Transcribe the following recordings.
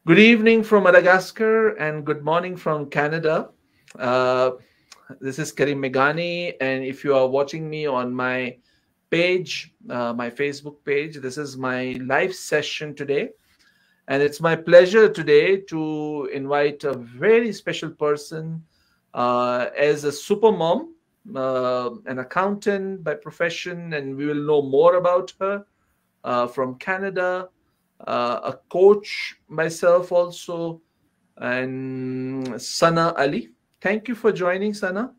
Good evening from Madagascar and good morning from Canada. Uh, this is Karim Megani, and if you are watching me on my page, my Facebook page, this is my live session today. And it's my pleasure today to invite a very special person as a super mom, an accountant by profession, and we will know more about her from Canada, a coach myself also, and Sana Ali. Thank you for joining, Sana.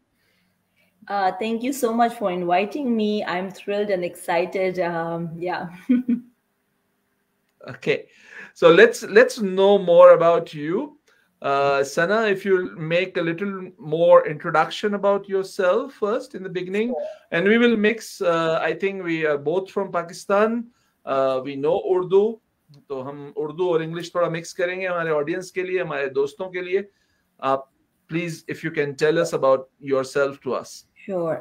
Thank you so much for inviting me. I'm thrilled and excited. Yeah. Okay, so let's know more about you. Sana, if you'll make a little more introduction about yourself first in the beginning, and we will mix. I think we are both from Pakistan. We know Urdu, तो हम उर्दू और English थोड़ा mix करेंगे हमारे audience के लिए, हमारे दोस्तों के लिए. आप please if you can tell us about yourself to us. Sure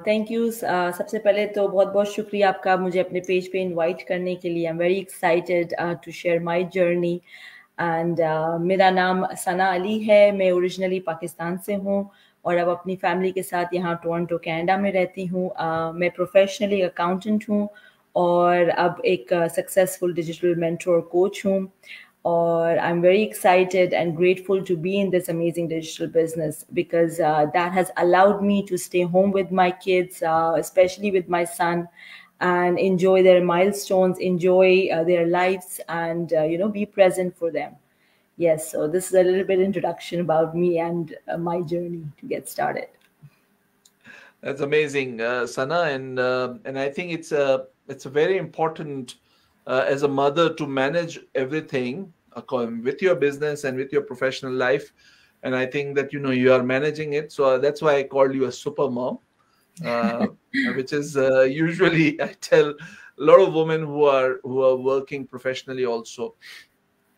thank you सबसे पहले तो बहुत बहुत शुक्रिया आपका मुझे अपने पेज पे इनवाइट करने के लिए. I am very excited to share my journey. And मेरा नाम सना अली है. मैं ओरिजिनली पाकिस्तान से हूँ और अब अपनी फैमिली के साथ यहाँ टोरंटो कनाडा में रहती हूँ. मैं प्रोफेशनली अकाउंटेंट हूँ और अब एक सक्सेसफुल डिजिटल मेंटर कोच हूँ. Or I'm very excited and grateful to be in this amazing digital business because that has allowed me to stay home with my kids, especially with my son, and enjoy their milestones, enjoy their lives, and be present for them. Yes, so this is a little bit introduction about me and my journey to get started. That's amazing, Sana, and I think it's a very important as a mother to manage everything with your business and with your professional life. And I think that you are managing it, so that's why I called you a super mom, uh, which is usually I tell a lot of women who are working professionally also.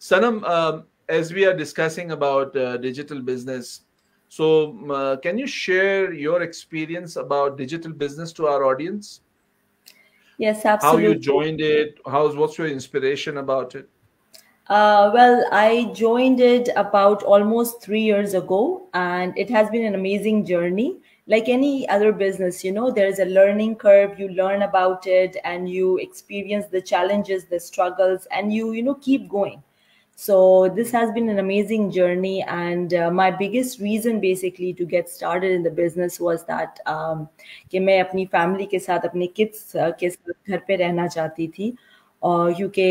Sanam, as we are discussing about digital business, so can you share your experience about digital business to our audience? Yes, How you absolutely. joined it? What's your inspiration about it? Well, I joined it about almost 3 years ago, and it has been an amazing journey. Like any other business, there's a learning curve. You learn about it and you experience the challenges, the struggles, and you keep going. So this has been an amazing journey, and my biggest reason basically to get started in the business was that कि मैं अपनी family के साथ अपने kids के साथ घर पे रहना चाहती थी. और क्योंकि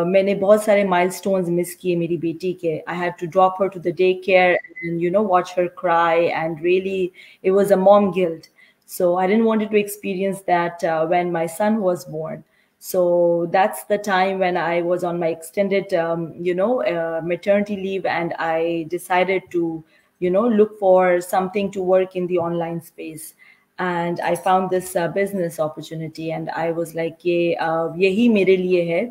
मैंने बहुत सारे माइलस्टोन्स मिस किए मेरी बेटी के. I had to drop her to the day care and watch her cry and really it was a mom guilt. So I didn't want to experience that when my son was born. So that's the time when I was on my extended, maternity leave, and I decided to, look for something to work in the online space. And I found this business opportunity, and I was like, ये यही मेरे लिए है.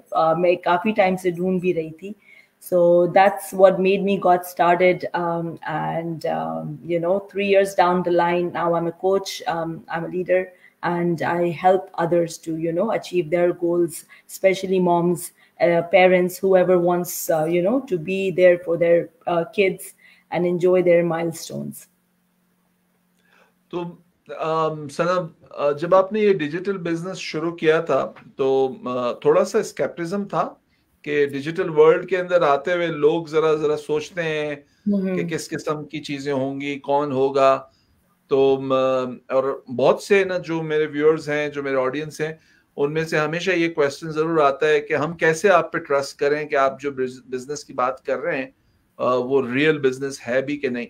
मैं काफी time से ढूंढ भी रही थी. So that's what made me got started. And 3 years down the line, now I'm a coach, I'm a leader, and I help others to, achieve their goals, especially moms, parents, whoever wants, to be there for their kids and enjoy their milestones. तो सनम, जब आपने ये digital business शुरू किया था तो थोड़ा सा स्केप्टिज्म था कि डिजिटल वर्ल्ड के अंदर आते हुए लोग जरा जरा सोचते हैं कि Mm-hmm. किस किस्म की चीजें होंगी, कौन होगा. तो और बहुत से ना जो मेरे व्यूअर्स हैं, जो मेरे ऑडियंस हैं, उनमें से हमेशा ये क्वेश्चन जरूर आता है कि हम कैसे आप पे ट्रस्ट करें कि आप जो बिजनेस की बात कर रहे हैं वो रियल बिजनेस है भी कि नहीं.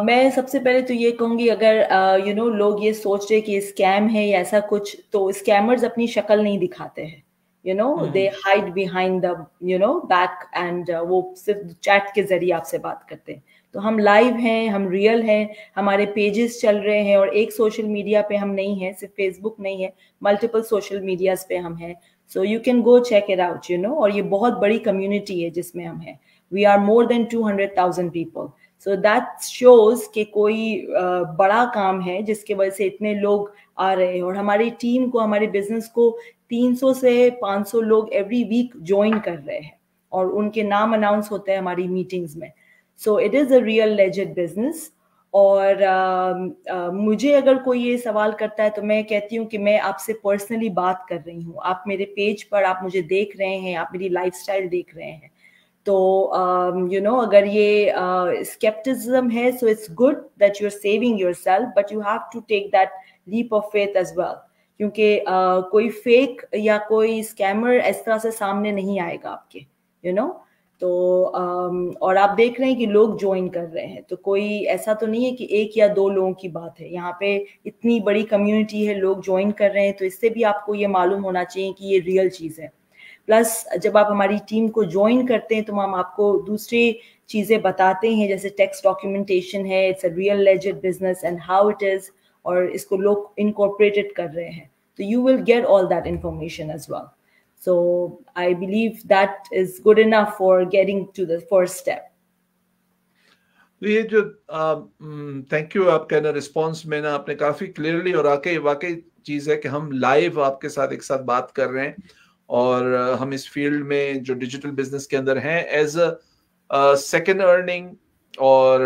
मैं सबसे पहले तो ये कहूंगी, अगर लोग ये सोच रहे कि स्कैम है या ऐसा कुछ, तो स्कैमर्स अपनी शक्ल नहीं दिखाते हैं. They hide behind the back, and वो सिर्फ चैट के जरिए आपसे बात करते हैं. तो हम लाइव हैं, हम रियल हैं, हमारे पेजेस चल रहे हैं, और एक सोशल मीडिया पे हम नहीं हैं, सिर्फ फेसबुक नहीं है, मल्टीपल सोशल मीडियाज पे हम हैं. So you can go check it out. और ये बहुत बड़ी कम्युनिटी है जिसमें हम हैं. We are more than 200,000 people. So that shows कि कोई बड़ा काम है जिसके वजह से इतने लोग आ रहे हैं. और हमारी टीम को, हमारे बिजनेस को 300 से 500 लोग एवरी वीक ज्वाइन कर रहे हैं. और उनके नाम अनाउंस होते हैं हमारी मीटिंग्स में. So it is a real legit business. और मुझे अगर कोई ये सवाल करता है तो मैं कहती हूँ कि मैं आपसे पर्सनली बात कर रही हूँ. आप मेरे पेज पर आप मुझे देख रहे हैं, आप मेरी लाइफस्टाइल देख रहे हैं. तो अगर ये skepticism है, so it's good that you're saving yourself, but you have to take that leap of faith as well. क्योंकि कोई फेक या कोई स्कैमर इस तरह से सामने नहीं आएगा आपके, तो और आप देख रहे हैं कि लोग ज्वाइन कर रहे हैं, तो कोई ऐसा तो नहीं है कि एक या दो लोगों की बात है. यहाँ पे इतनी बड़ी कम्युनिटी है, लोग ज्वाइन कर रहे हैं, तो इससे भी आपको ये मालूम होना चाहिए कि ये रियल चीज़ है. प्लस जब आप हमारी टीम को ज्वाइन करते हैं तो हम आपको दूसरी चीज़ें बताते हैं, जैसे टेक्स्ट डॉक्यूमेंटेशन है, it's a real legit business and how it is, और इसको लोग इनकॉर्पोरेटेड कर रहे हैं, तो you will get all that information as well. So I believe that is good enough for getting to the first step. तो ये जो थैंक यू आपका ना रिस्पॉन्स में ना आपने काफी क्लियरली और वाकई चीज है कि हम लाइव आपके साथ एक साथ बात कर रहे हैं, और हम इस फील्ड में जो डिजिटल बिजनेस के अंदर हैं एज अ सेकेंड अर्निंग. और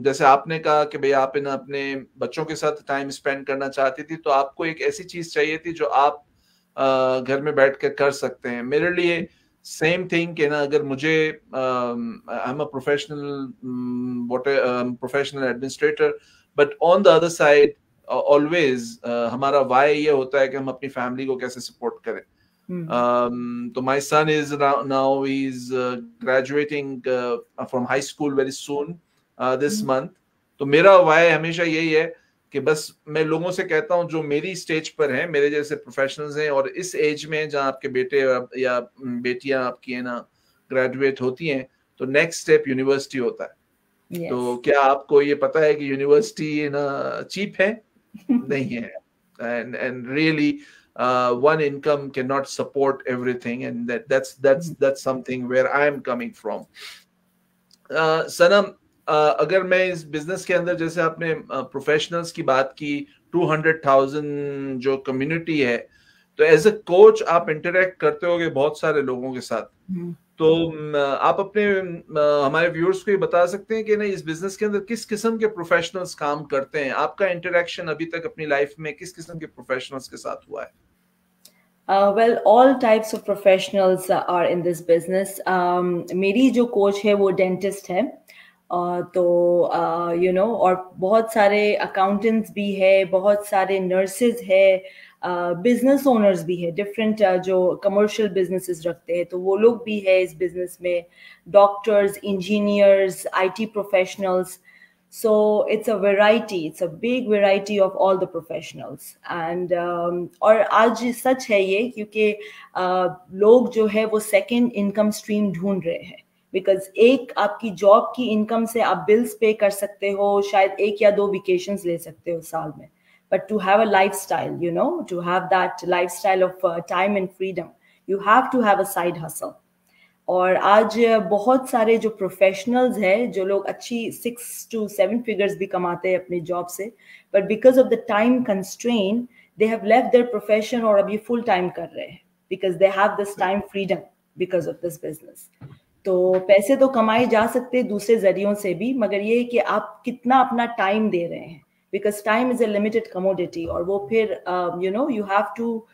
जैसे आपने कहा कि भैया आप ना अपने बच्चों के साथ टाइम स्पेंड करना चाहती थी, तो आपको एक ऐसी चीज चाहिए थी जो आप घर में बैठ कर सकते हैं. मेरे लिए सेम थिंग कि ना, अगर मुझे I am a professional administrator, but on the other side always हमारा वाई ये होता है कि हम अपनी फैमिली को कैसे सपोर्ट करें. तो my son is now he's graduating from high school very soon this month. तो मेरा वाई हमेशा यही है कि बस मैं लोगों से कहता हूँ जो मेरी स्टेज पर हैं, मेरे जैसे प्रोफेशनल्स हैं, और इस एज में जहाँ आपके बेटे या बेटियां आपकी है ना ग्रेजुएट होती हैं, तो नेक्स्ट स्टेप यूनिवर्सिटी होता है. Yes. तो क्या आपको ये पता है कि यूनिवर्सिटी ना चीप है? नहीं है. and really one income cannot support everything, and that's something where I am coming from. सनम, अगर मैं इस बिजनेस के अंदर, जैसे आपने प्रोफेशनल्स की बात की, 200,000 जो कम्युनिटी है, तो एज अ कोच आप इंटरेक्ट करते होगे बहुत सारे लोगों के साथ. तो आप अपने हमारे व्यूअर्स को ये बता सकते हैं कि ना इस बिजनेस के अंदर किस किस्म के प्रोफेशनल्स काम करते हैं? आपका इंटरेक्शन अभी तक अपनी लाइफ में किस किस्म के प्रोफेशनल्स के साथ हुआ है? Well, all types of professionals are in this business. मेरी जो कोच है वो डेंटिस्ट है, तो और बहुत सारे अकाउंटेंट्स भी है, बहुत सारे नर्सेज है, बिजनेस ओनर्स भी है, डिफरेंट जो कमर्शियल बिजनेसेस रखते हैं, तो वो लोग भी है इस बिजनेस में, doctors, engineers, IT professionals. So it's a variety, it's a big variety of all the professionals. And और आज सच है ये, क्योंकि लोग जो है वो सेकेंड इनकम स्ट्रीम ढूंढ रहे हैं, बिकॉज एक आपकी जॉब की इनकम से आप बिल्स पे कर सकते हो, शायद एक या दो वेकेशंस ले सकते हो साल में, but to have a lifestyle, to have that lifestyle of time and freedom, you have to have a side hustle. और आज बहुत सारे जो प्रोफेशनल्स हैं, जो लोग अच्छी 6 to 7 फिगर्स भी कमाते हैं अपनी जॉब से, but because of the time constrain they have left their profession और अभी फुल टाइम कर रहे हैं, because they have this time freedom because of this business. तो पैसे तो कमाए जा सकते हैं दूसरे जरियों से भी, मगर ये है कि आप कितना अपना टाइम दे रहे हैं, because time is a limited commodity, और वो फिर you have to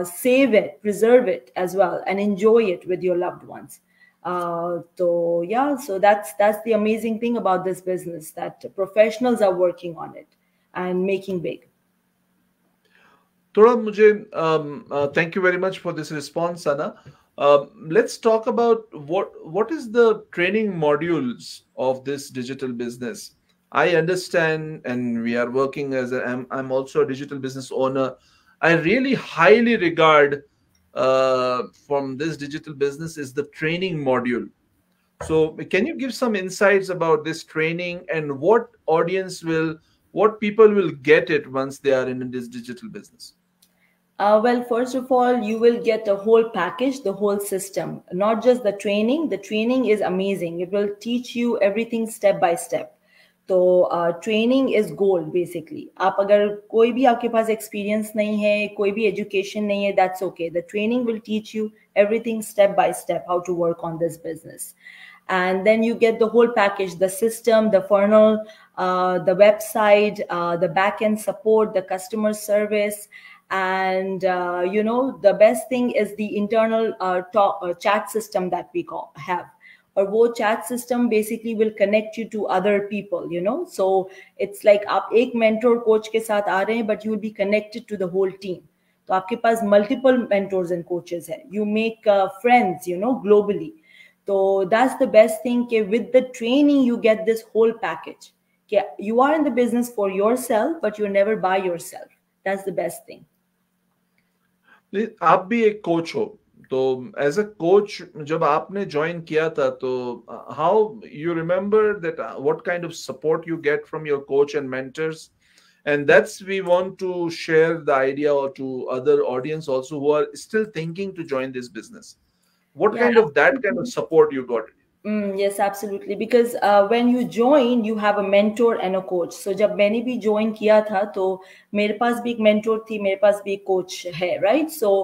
save it, preserve it as well, and enjoy it with your loved ones. So that's the amazing thing about this business, that professionals are working on it and making big. थोड़ा मुझे thank you very much for this response, Sana. Let's talk about what is the training modules of this digital business. I understand, and we are working as I'm also a digital business owner. I really highly regard from this digital business is the training module. So can you give some insights about this training and what people will get it once they are in this digital business? Well, first of all, you will get a whole package, the whole system, not just the training. The training is amazing. It will teach you everything step by step. तो training is gold basically. आप अगर कोई भी आपके पास experience नहीं है, कोई भी एजुकेशन नहीं है, that's okay. The training will teach you everything step by step how to work on this business. And then you get the whole package, the system, the funnel, the website, the back end support, the customer service. And the best thing is the internal chat system that we have. Or wo chat system basically will connect you to other people. So it's like आप एक mentor coach के साथ आ रहे हैं, but you will be connected to the whole team. तो आपके पास multiple mentors and coaches हैं. You make friends, globally. So that's the best thing. With the training, you get this whole package. You are in the business for yourself, but you're never by yourself. That's the best thing. आप भी एक coach हो, तो as a coach जब आपने join किया था, तो how you remember that what kind of support you get from your coach and mentors, and that's we want to share the idea or to other audience also who are still thinking to join this business. What Yeah. kind of that kind of support you got? Yes, absolutely. Because when you join, you have a mentor and a coach. So जब मैंने भी join किया था, तो मेरे पास भी एक mentor थी, मेरे पास भी एक coach है, right? So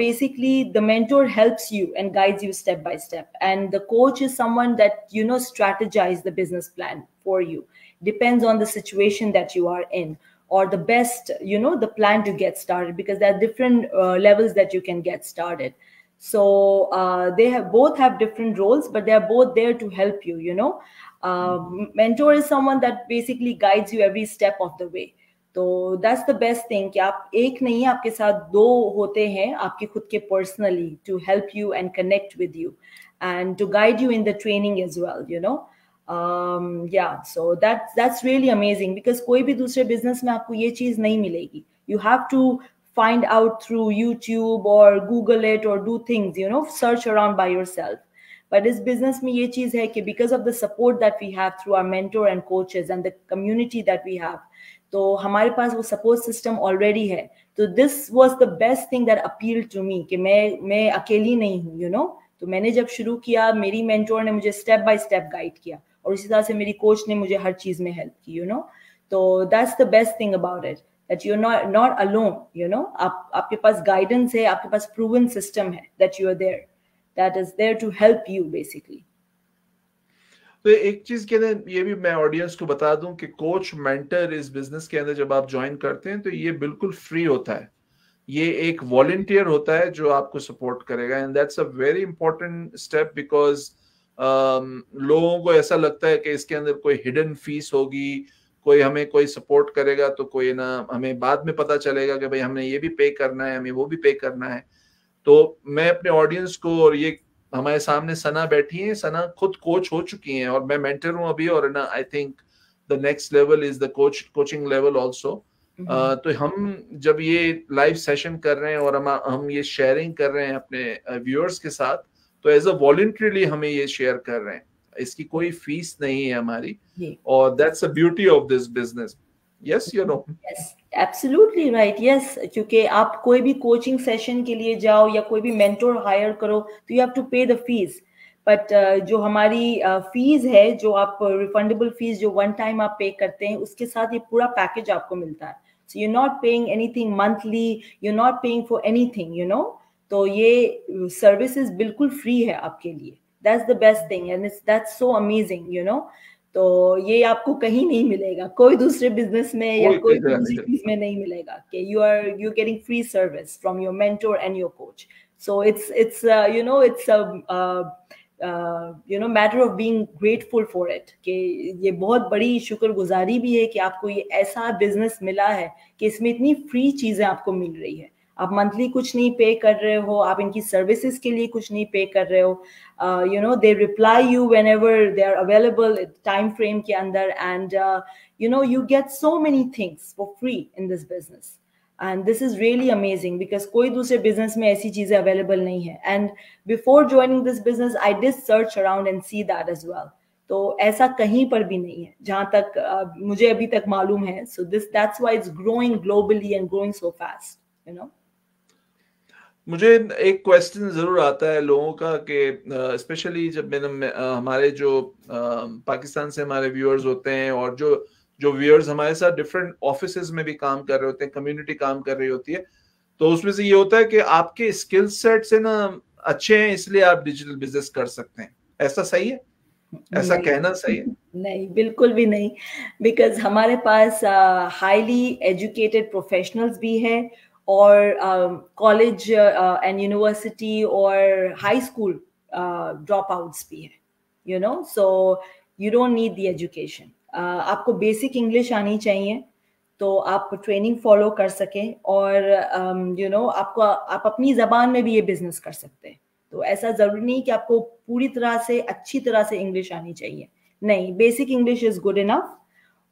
basically, the mentor helps you and guides you step by step, and the coach is someone that strategize the business plan for you. Depends on the situation that you are in, or the best, the plan to get started, because there are different levels that you can get started. So they both have different roles, but they are both there to help you. Mentor is someone that basically guides you every step of the way. तो that's the best thing कि आप एक नहीं, आपके साथ दो होते हैं आपके खुद के personally to help you and connect with you and to guide you in the training as well. Yeah, so that's really amazing, because कोई भी दूसरे business में आपको ये चीज नहीं मिलेगी. You have to find out through YouTube or Google it or do things, search around by yourself. But this business में ये चीज है कि because of the support that we have through our mentor and coaches and the community that we have, तो हमारे पास वो support system already है. तो this was the best thing that appealed to me कि मैं अकेली नहीं हूँ. तो मैंने जब शुरू किया, मेरी mentor ने मुझे step by step guide किया, और इसी तरह से मेरी coach ने मुझे हर चीज में help की. तो that's the best thing about it, that you're not alone. आपके पास guidance है, आपके पास proven system है, that you are there, that is there to help you basically. तो एक चीज के अंदर ये भी मैं ऑडियंस को बता दूं कि कोच मेंटर इस बिजनेस के अंदर जब आप ज्वाइन करते हैं तो ये बिल्कुल फ्री होता है. ये एक वॉलंटियर होता है जो आपको सपोर्ट करेगा, and that's a very important step, because लोगों को ऐसा लगता है कि इसके अंदर कोई हिडन फीस होगी, कोई हमें कोई सपोर्ट करेगा तो कोई ना, हमें बाद में पता चलेगा कि भाई हमने ये भी पे करना है, हमें वो भी पे करना है. तो मैं अपने ऑडियंस को, और ये हमारे सामने सना बैठी है, सना खुद कोच हो चुकी हैं और मैं मेंटर हूं अभी, और ना I think the next level is the coaching level also. तो हम जब ये लाइव सेशन कर रहे हैं और हम ये शेयरिंग कर रहे हैं अपने व्यूअर्स के साथ, तो एज अ वॉलंटरीली हमें ये शेयर कर रहे हैं, इसकी कोई फीस नहीं है हमारी, और that's a beauty of this business. Yes, Yes, absolutely right. Yes, क्योंकि आप कोई भी कोचिंग सेशन के लिए जाओ या कोई भी मेंटोर हायर करो, तो यू हैव टू पे द फीस. बट जो हमारी फीस है, जो आप रिफंडेबल फीस जो वन टाइम आप पे करते हैं, उसके साथ ये पूरा पैकेज आपको मिलता है. So you not paying anything monthly, you not paying for anything. तो ये सर्विसेज बिल्कुल फ्री है आपके लिए. That's the best thing, and that's so amazing. तो ये आपको कहीं नहीं मिलेगा, कोई दूसरे बिजनेस में या कोई दूसरी चीज में नहीं मिलेगा कि you're getting free service from your mentor and your coach. So it's matter of being grateful for it, कि ये बहुत बड़ी शुक्रगुजारी भी है कि आपको ये ऐसा बिजनेस मिला है कि इसमें इतनी फ्री चीजें आपको मिल रही है. आप मंथली कुछ नहीं पे कर रहे हो, आप इनकी सर्विसेज के लिए कुछ नहीं पे कर रहे हो. They reply you whenever they are available time frame के अंदर, and you get so many things for free in this business, and this is really amazing because कोई दूसरे business में ऐसी चीजें available नहीं है. And before joining this business, I did search around and see that as well. तो ऐसा कहीं पर भी नहीं है जहां तक मुझे अभी तक मालूम है. So that's why it's growing globally and growing so fast. मुझे एक क्वेश्चन जरूर आता है लोगों का कि स्पेशली जब हमारे जो पाकिस्तान से हमारे व्यूअर्स होते हैं और जो जो व्यूअर्स हमारे साथ डिफरेंट ऑफिसेज में भी काम कर रहे होते हैं, कम्युनिटी काम कर रही होती है, तो उसमें से ये होता है कि आपके स्किल सेट से ना अच्छे हैं इसलिए आप डिजिटल बिजनेस कर सकते हैं। ऐसा सही है? ऐसा नहीं, कहना सही है? नहीं, बिल्कुल भी नहीं। बिकॉज हमारे पास हाईली एजुकेटेड प्रोफेशनल्स भी है, और कॉलेज एंड यूनिवर्सिटी और हाई स्कूल ड्रॉप आउट्स भी है, you know. So you don't need the education. आपको बेसिक इंग्लिश आनी चाहिए, तो आप ट्रेनिंग फॉलो कर सकें, और यू नो आपको, आप अपनी जबान में भी ये बिजनेस कर सकते हैं। तो ऐसा जरूरी नहीं कि आपको पूरी तरह से अच्छी तरह से इंग्लिश आनी चाहिए। नहीं, basic English is good enough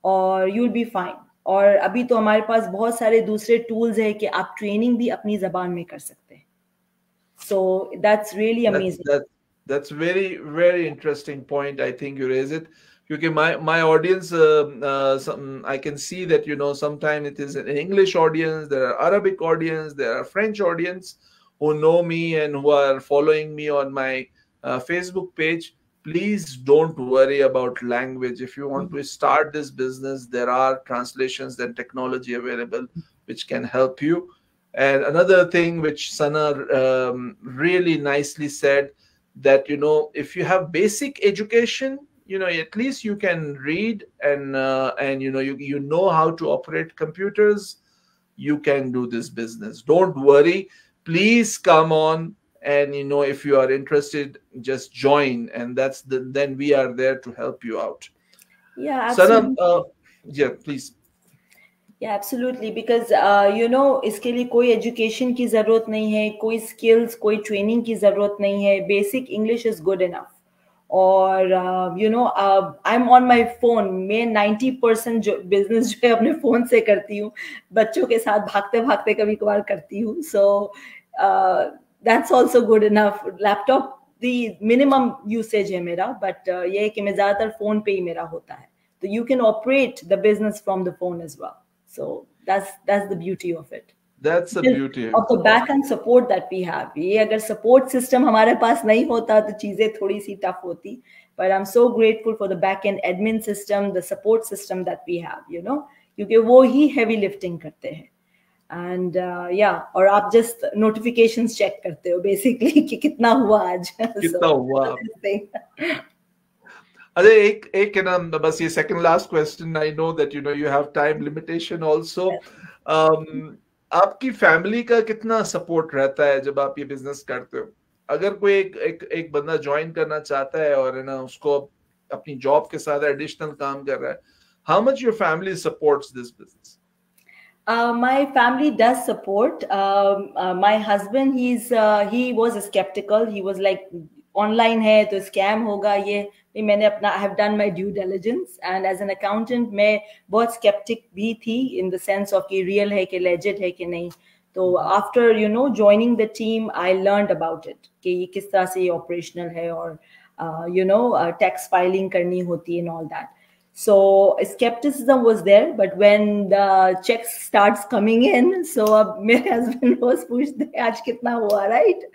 और यू विल बी फाइन। और अभी तो हमारे पास बहुत सारे दूसरे टूल्स है कि आप ट्रेनिंग भी अपनी जबान में कर सकते हैं। So that's really amazing. That's very very interesting point. I think you raise it. Because my audience, I can see that sometimes it is an English audience, there are Arabic audience, there are French audience who know me and who are following me on my Facebook page. Please don't worry about language. If you want to start this business, there are translations and technology available which can help you. And another thing which Sana really nicely said, that if you have basic education, at least you can read and you know how to operate computers, you can do this business. Don't worry. Please come on, and if you are interested, just join, and then we are there to help you out. Yeah, Sana, absolutely. yeah, please. या absolutely, because you know इसके लिए कोई education की ज़रूरत नहीं है, कोई skills, कोई ट्रेनिंग की ज़रूरत नहीं है। Basic English is good enough. और you know I am on my phone. मैं 90% जो बिजनेस जो है अपने फ़ोन से करती हूँ, बच्चों के साथ भागते भागते कभी कभार करती हूँ। So that's also good enough. Laptop the minimum usage है मेरा, बट ये है कि मैं ज़्यादातर फ़ोन पे ही मेरा होता है, तो you can operate the business from the phone as well. So that's the beauty of it. That's the Because beauty of the back end support that we have. ये अगर support system हमारे पास नहीं होता तो चीजें थोड़ी सी tough होती. But I'm so grateful for the back end admin system, the support system that we have, क्योंकि वो ही heavy lifting करते हैं. And yeah, और आप just notifications check करते हो basically कि कितना हुआ आज. कितना हुआ. अरे एक ना बस ये second last question. I know that you have time limitation also. आपकी फैमिली का कितना सपोर्ट रहता है जब आप ये बिजनेस करते हो? अगर कोई एक बंदा ज्वाइन करना चाहता है और उसको अपनी जॉब के साथ एडिशनल काम कर रहा है, how much your family supports this business? My family does support. My husband, he was skeptical. He was like, online है तो scam होगा ये. मैंने अपना I have done my due diligence, and as an accountant मैं बहुत skeptic भी थी in the sense of कि real है कि legit है कि नहीं. तो after joining the team, I learned about it कि ये किस तरह से ये operational है, और tax filing करनी होती है and all that. So skepticism was there, but when the checks starts coming in, so my husband was pushed, "Aaj kitna hua," right?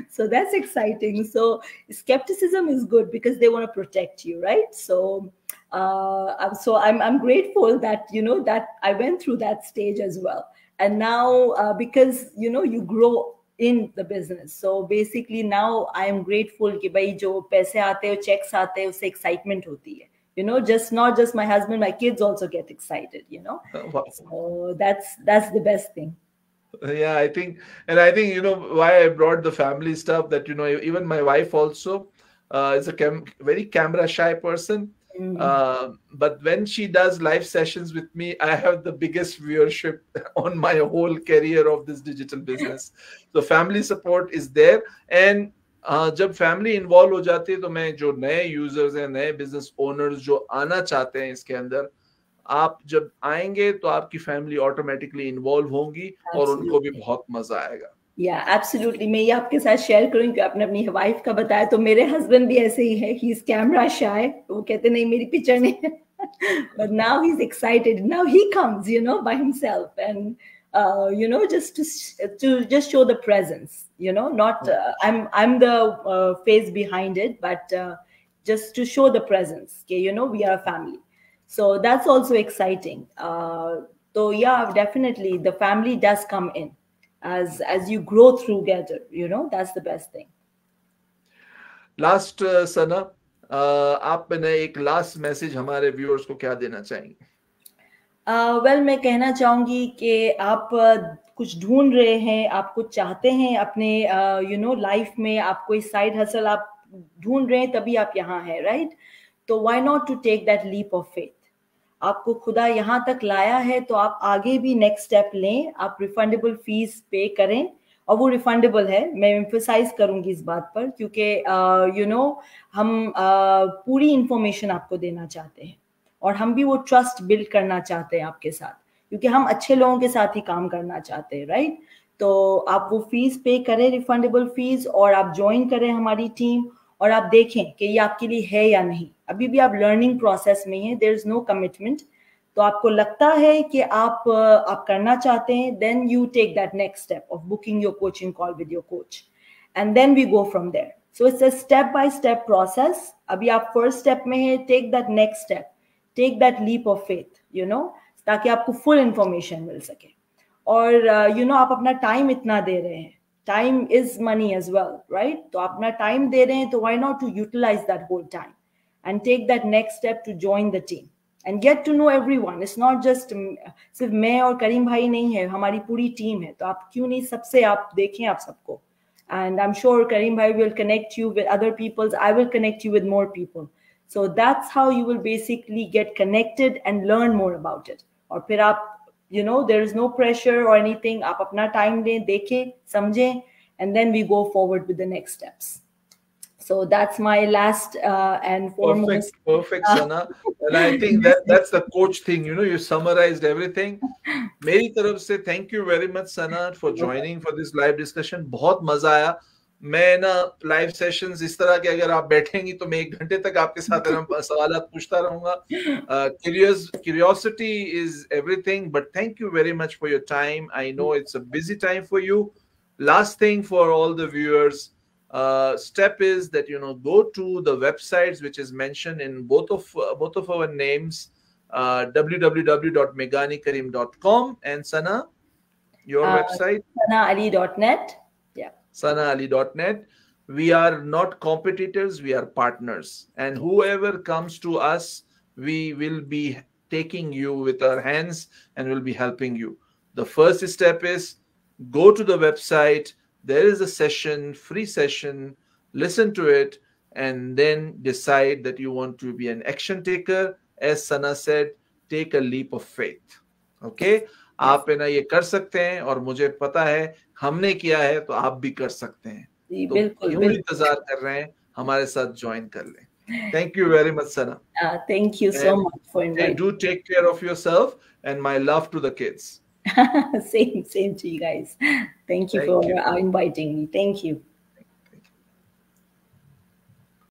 So that's exciting. So skepticism is good because they want to protect you, right? So I'm grateful that that I went through that stage as well. And now because you grow in the business, so basically now I am grateful कि भाई जो पैसे आते हैं, checks आते हैं, उससे excitement होती है. Just not just my husband, my kids also get excited, Wow. So that's the best thing. Yeah, I think why I brought the family stuff, that even my wife also is a very camera shy person. But when she does live sessions with me, I have the biggest viewership on my whole career of this digital business. So family support is there. And जब family involve हो जाती है, तो मैं जो नए users हैं, नए बिजनेस ओनर्स जो आना चाहते हैं इसके अंदर, आप जब आएंगे तो आपकी फैमिली ऑटोमेटिकली इन्वॉल्व होंगी और उनको भी बहुत मजा आएगा. या एब्सोल्युटली. मैं ये आपके साथ शेयर करूं कि आपने अपनी वाइफ का बताया, तो मेरे हस्बैंड भी ऐसे ही है. He is camera shy. वो कहते नहीं मेरी पिक्चर नहीं. But now he's excited. Now he comes, by himself. And just to just show the presence, not I'm the face behind it, but just to show the presence. Okay, we are a family, so that's also exciting. So yeah, definitely the family does come in as you grow together. That's the best thing. Last सना, आप मैंने एक last message हमारे viewers को क्या देना चाहेंगे? Well मैं कहना चाहूंगी कि आप कुछ ढूंढ रहे हैं, आप कुछ चाहते हैं अपने लाइफ में, आप कोई साइड हसल आप ढूंढ रहे हैं, तभी आप यहाँ हैं, राइट? तो why not to take that leap of faith? आपको खुदा यहाँ तक लाया है तो आप आगे भी नेक्स्ट स्टेप लें, आप रिफंडेबल फीस पे करें, और वो रिफंडेबल है, मैं एम्फसाइज करूंगी इस बात पर, क्योंकि हम पूरी इंफॉर्मेशन आपको देना चाहते हैं, और हम भी वो ट्रस्ट बिल्ड करना चाहते हैं आपके साथ, क्योंकि हम अच्छे लोगों के साथ ही काम करना चाहते हैं, राइट? तो आप वो फीस पे करें, रिफंडेबल फीस, और आप ज्वाइन करें हमारी टीम, और आप देखें कि ये आपके लिए है या नहीं। अभी भी आप लर्निंग प्रोसेस में हैं, देयर इज नो कमिटमेंट। तो आपको लगता है कि आप करना चाहते हैं, then you take that next step of booking your coaching call with your coach, and then we go from there. So it's a step by step process. अभी आप फर्स्ट स्टेप में है, take that next step, take that leap of faith, ताकि आपको full information मिल सके। और आप अपना टाइम इतना दे रहे हैं, time is money as well, right? तो आप अपना टाइम दे रहे हैं, तो why not to utilise that whole time and take that next step to join the team and get to know everyone. It's not just सिर्फ मैं और करीम भाई नहीं है, हमारी पूरी टीम है, तो आप क्यों नहीं सबसे आप देखें आप सबको। And I'm sure Karim bhai will connect you with other people's. I will connect you with more people. So that's how you will basically get connected and learn more about it. और फिर आप, there is no pressure or anything. आप अपना time दें, देखें, समझें, and then we go forward with the next steps. So that's my last and foremost. Perfect, Sana. And I think that's the coach thing. You summarized everything. मेरी तरफ से thank you very much, Sana, for joining for this live discussion. बहुत मजा आया। मैं ना live sessions इस तरह के अगर आप बैठेंगी तो मैं 1 घंटे तक आपके साथ सवाल पूछता रहूंगा। Curiosity is everything, but thank you very much for your time. I know it's a busy time for you. Last thing for all the viewers, step is that go to the websites which is mentioned in both of our names, www.meghanikarim.com and Sana, your website, sanaali.net. Yeah, sanaali.net. We are not competitors, we are partners, and whoever comes to us, we will be taking you with our hands and will be helping you. The first step is go to the website. There is a session, free session, listen to it, and then decide that you want to be an action taker. As Sana said, take a leap of faith. Okay? आप ना ये कर सकते हैं, और मुझे पता है हमने किया है, तो आप भी कर सकते हैं। तो क्यों इंतजार कर रहे हैं, हमारे साथ ज्वाइन कर लें। Thank you very much, Sana. Thank you so much for inviting. Do take care of yourself, and my love to the kids. Same to you guys. Thank you for inviting me. Thank you.